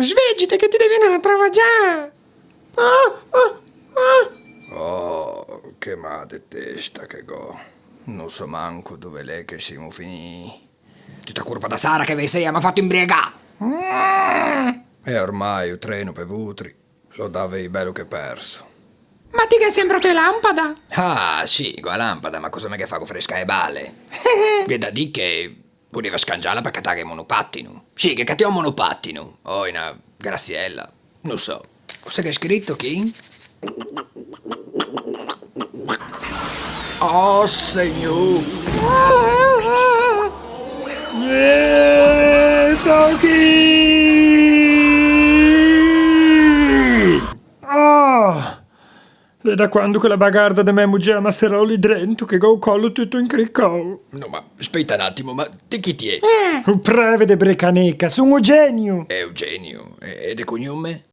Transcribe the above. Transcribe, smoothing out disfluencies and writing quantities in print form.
Svegliati che ti devi andare a travagliare. Oh, che mal de testa che go. Non so manco dove lei che siamo finiti. Tutta colpa da Sara che sei mi ha fatto imbriagare. E ormai il treno per Vutri lo davi bello che perso. Ma ti che sembra te lampada? Ah, sì, con la lampada, ma cosa me che fa con fresca e balle? Che da di che poteva scangiarla per cattare il monopattino. Sì, che cattiamo un monopattino. O una graziella. Non so. Cosa che è scritto, King? Oh, signor. Oh! E da quando quella bagarda da me muggea masserò lì dentro che go collo tutto incriccò. No, ma aspetta un attimo, ma di chi ti è? Un prevede brecaneca, sono genio. Eugenio. E de cognome?